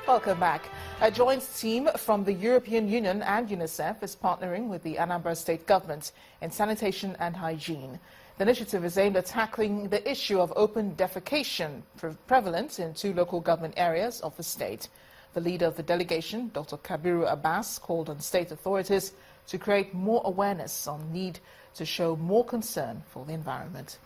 Welcome back. A joint team from the European Union and UNICEF is partnering with the Anambra State government in sanitation and hygiene. The initiative is aimed at tackling the issue of open defecation prevalent in 2 local government areas of the state. The leader of the delegation, Dr. Kabiru Abbas, called on state authorities to create more awareness on the need to show more concern for the environment.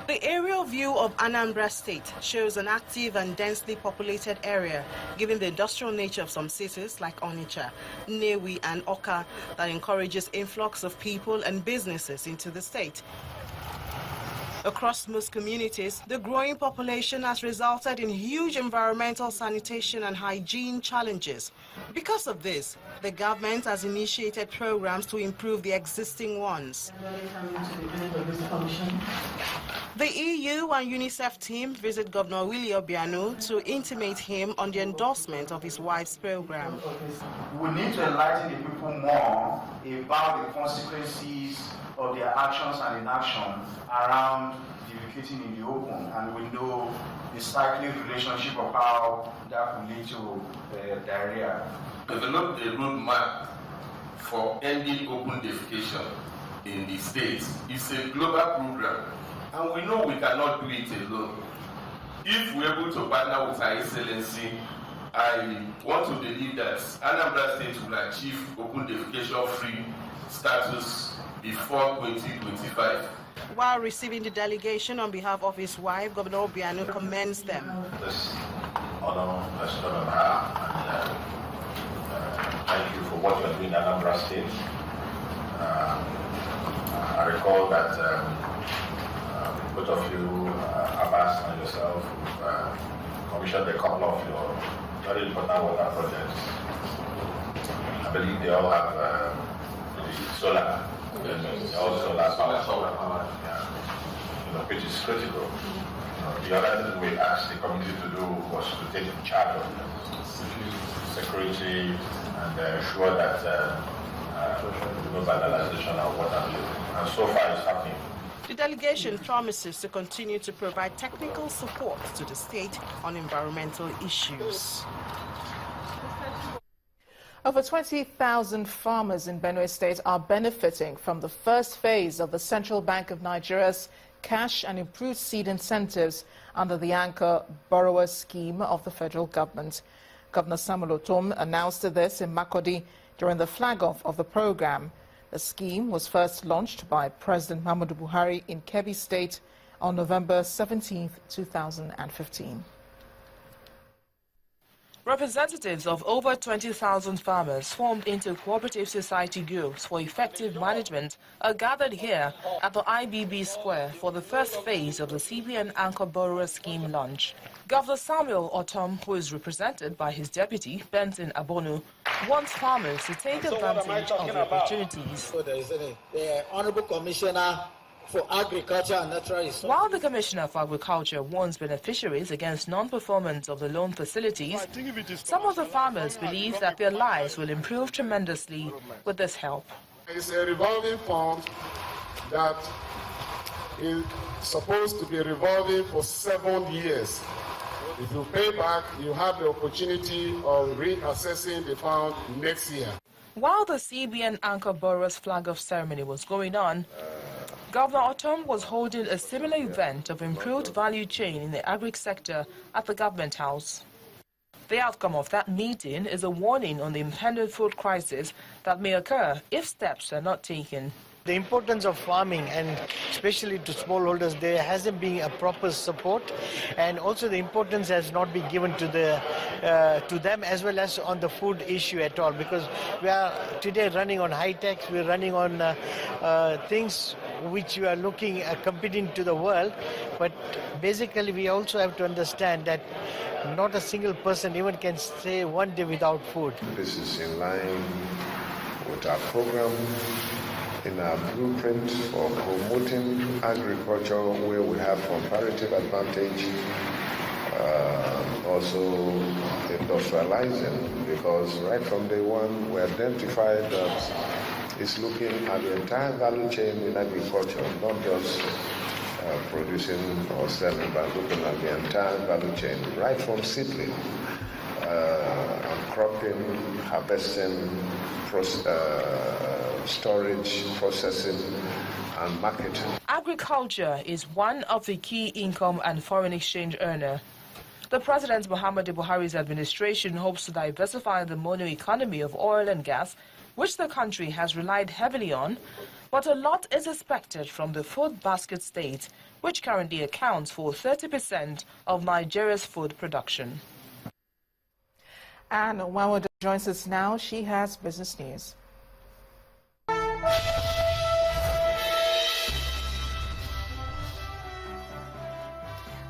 The aerial view of Anambra State shows an active and densely populated area, given the industrial nature of some cities like Onitsha, Nnewi and Awka, that encourages influx of people and businesses into the state. Across most communities, the growing population has resulted in huge environmental sanitation and hygiene challenges. Because of this, the government has initiated programs to improve the existing ones. The EU and UNICEF team visit Governor Willie Obiano to intimate him on the endorsement of his wife's program. We need to enlighten the people more about the consequences of their actions and inaction around defecating in the open, and we know the cyclic relationship of how that will lead to diarrhea. Develop a roadmap for ending open defecation in the states. It's a global program, and we know we cannot do it alone. If we're able to partner with Her Excellency, I want to believe that Anambra State will achieve open defecation-free status before 2025. While receiving the delegation on behalf of his wife, Governor Obiano commends them. This honor has done on her, and thank you for what you are doing in Anambra State. I recall that both of you, Abbas and yourself, commissioned a couple of your very important water projects. I believe they all have the solar. Also, that's which is critical. The other thing we asked the community to do was to take charge of security and ensure that no vandalization of water. And so far, it's happening. The delegation promises to continue to provide technical support to the state on environmental issues. Over 20,000 farmers in Benue State are benefiting from the first phase of the Central Bank of Nigeria's cash and improved seed incentives under the Anchor Borrower Scheme of the federal government. Governor Samuel Otom announced this in Makurdi during the flag-off of the program. The scheme was first launched by President Muhammadu Buhari in Kebbi State on November 17, 2015. Representatives of over 20,000 farmers formed into cooperative society groups for effective management are gathered here at the IBB Square for the first phase of the CBN Anchor Borrower Scheme launch. Governor Samuel Otom, who is represented by his deputy, Benson Abonu, wants farmers to take advantage of the opportunities. So there is the Honorable Commissioner for Agriculture and Natural Resources. While the Commissioner for Agriculture warns beneficiaries against non-performance of the loan facilities, some of the farmers believe that their lives will improve tremendously with this help. It's a revolving fund that is supposed to be revolving for 7 years. If you pay back, you have the opportunity of reassessing the fund next year. While the CBN Anchor Borrowers flag-off ceremony was going on, Governor Otom was holding a similar event of improved value chain in the agri sector at the Government House. The outcome of that meeting is a warning on the impending food crisis that may occur if steps are not taken. The importance of farming, and especially to smallholders, there hasn't been a proper support, and also the importance has not been given to them as well as on the food issue at all, because we are today running on high tech, we're running on things which we are looking at competing to the world, but basically we also have to understand that not a single person even can stay one day without food. This is in line with our program, in our blueprint for promoting agriculture where we have comparative advantage, also industrializing, because right from day one we identified that it's looking at the entire value chain in agriculture, not just producing or selling, but looking at the entire value chain, right from seedling, cropping, harvesting, storage, processing, and marketing. Agriculture is one of the key income and foreign exchange earner. The President Muhammadu Buhari's administration hopes to diversify the mono economy of oil and gas, which the country has relied heavily on, but a lot is expected from the food basket state, which currently accounts for 30% of Nigeria's food production. And Wawada joins us now. She has business news.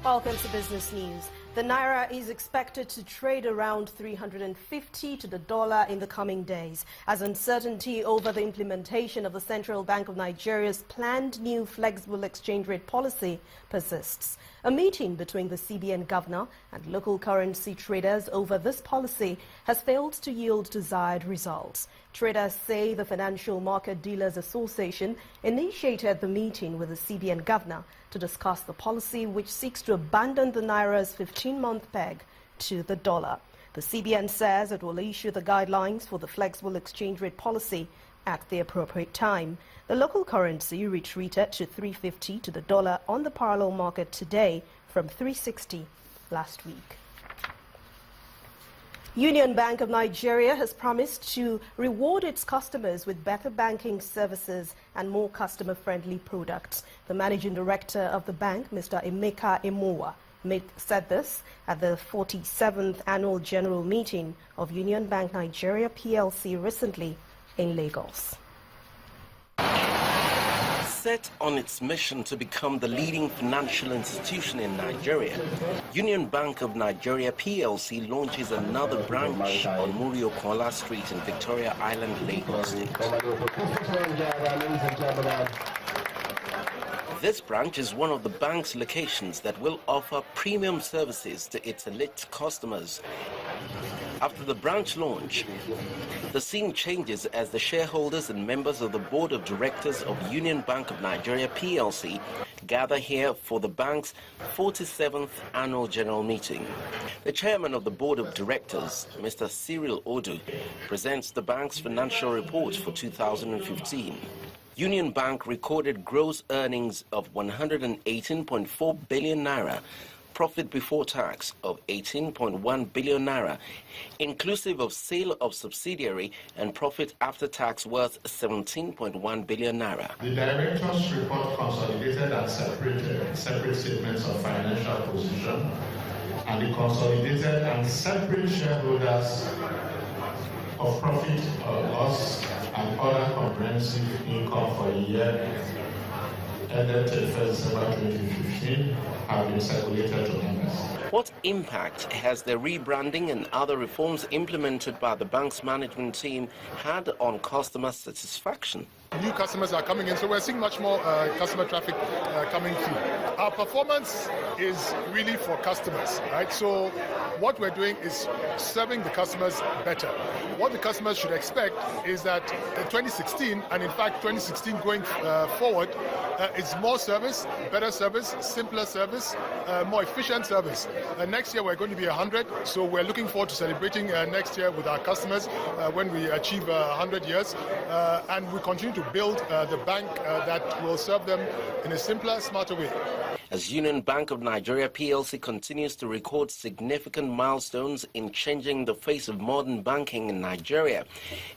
Welcome to Business News. The Naira is expected to trade around 350 to the dollar in the coming days, as uncertainty over the implementation of the Central Bank of Nigeria's planned new flexible exchange rate policy persists. A meeting between the CBN governor and local currency traders over this policy has failed to yield desired results. Traders say the Financial Market Dealers Association initiated the meeting with the CBN governor to discuss the policy which seeks to abandon the Naira's 15-month peg to the dollar. The CBN says it will issue the guidelines for the flexible exchange rate policy at the appropriate time. The local currency retreated to 350 to the dollar on the parallel market today from 360 last week. Union Bank of Nigeria has promised to reward its customers with better banking services and more customer-friendly products. The managing director of the bank, Mr. Emeka Emowa, said this at the 47th annual general meeting of Union Bank Nigeria PLC recently in Lagos. Set on its mission to become the leading financial institution in Nigeria, Union Bank of Nigeria PLC launches another branch on Muriokola Street in Victoria Island, Lagos State. This branch is one of the bank's locations that will offer premium services to its elite customers. After the branch launch, the scene changes as the shareholders and members of the Board of Directors of Union Bank of Nigeria PLC gather here for the bank's 47th annual general meeting. The chairman of the Board of Directors, Mr. Cyril Odu, presents the bank's financial report for 2015. Union Bank recorded gross earnings of 118.4 billion naira, profit before tax of 18.1 billion naira, inclusive of sale of subsidiary, and profit after tax worth 17.1 billion naira. The directors report consolidated and separate statements of financial position and the consolidated and separate shareholders of profit or loss and other comprehensive income for a year ended 31st December 2015 have been circulated to members. What impact has the rebranding and other reforms implemented by the bank's management team had on customer satisfaction? New customers are coming in, so we're seeing much more customer traffic coming through. Our performance is really for customers, right? So what we're doing is serving the customers better. What the customers should expect is that in 2016, and in fact 2016 going forward, it's more service, better service, simpler service, more efficient service. Next year we're going to be 100, so we're looking forward to celebrating next year with our customers when we achieve 100 years, and we continue to build the bank that will serve them in a simpler, smarter way. As Union Bank of Nigeria PLC continues to record significant milestones in changing the face of modern banking in Nigeria,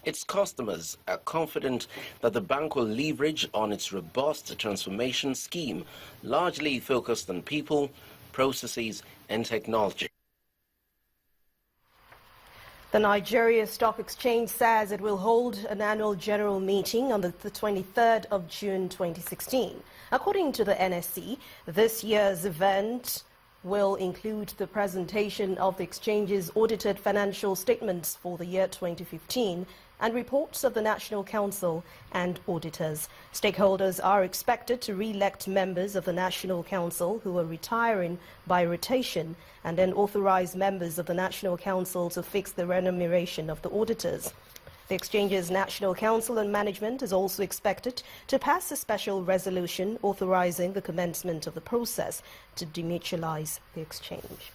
its customers are confident that the bank will leverage on its robust transformation scheme, largely focused on people, processes, and technology. The Nigeria Stock Exchange says it will hold an annual general meeting on the 23rd of June 2016. According to the NSE, this year's event will include the presentation of the exchange's audited financial statements for the year 2015 and reports of the National Council and auditors. Stakeholders are expected to re-elect members of the National Council who are retiring by rotation and then authorize members of the National Council to fix the remuneration of the auditors. The exchange's National Council on Management is also expected to pass a special resolution authorizing the commencement of the process to demutualize the exchange.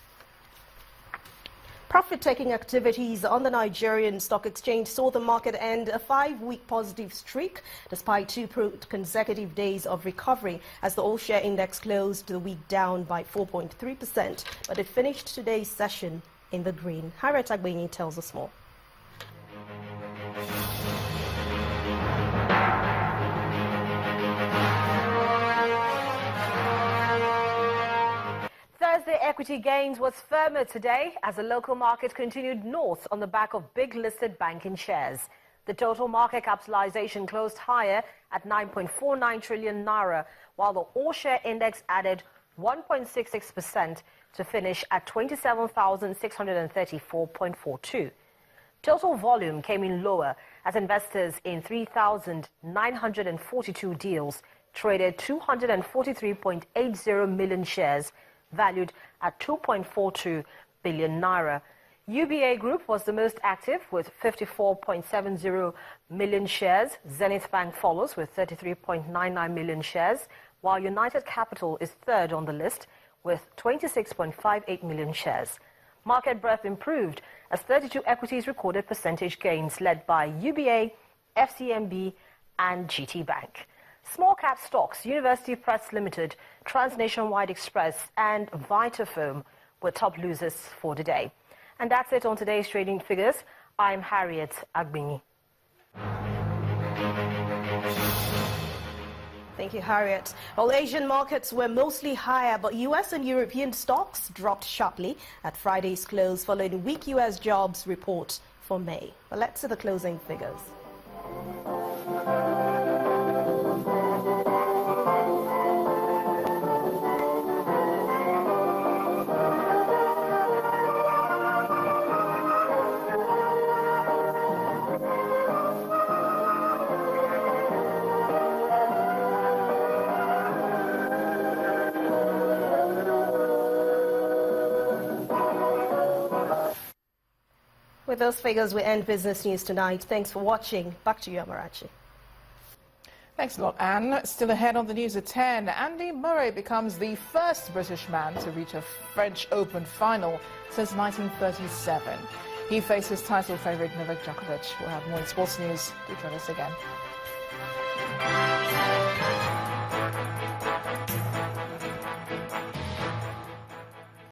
Profit-taking activities on the Nigerian Stock Exchange saw the market end a 5-week positive streak despite 2 consecutive days of recovery as the all-share index closed the week down by 4.3%, but it finished today's session in the green. Harriet Agbenyi tells us more. Thursday equity gains was firmer today as the local market continued north on the back of big listed banking shares. The total market capitalization closed higher at 9.49 trillion naira, while the all-share index added 1.66% to finish at 27,634.42. Total volume came in lower as investors in 3,942 deals traded 243.80 million shares, valued at 2.42 billion naira. UBA Group was the most active with 54.70 million shares. Zenith Bank follows with 33.99 million shares, while United Capital is third on the list with 26.58 million shares. Market breadth improved as 32 equities recorded percentage gains led by UBA, FCMB and GT Bank. Small cap stocks, University Press Limited, Transnationwide Express and Vitafoam were top losers for the day. And that's it on today's trading figures. I'm Harriet Agbenyi. Thank you, Harriet. All Asian markets were mostly higher, but US and European stocks dropped sharply at Friday's close following weak US jobs report for May. But let's see the closing figures. With those figures, we end Business News tonight. Thanks for watching. Back to you, Amarachi. Thanks a lot, Anne. Still ahead on the news at 10, Andy Murray becomes the first British man to reach a French Open final since 1937. He faces title favourite Novak Djokovic. We'll have more in sports news. Do join us again.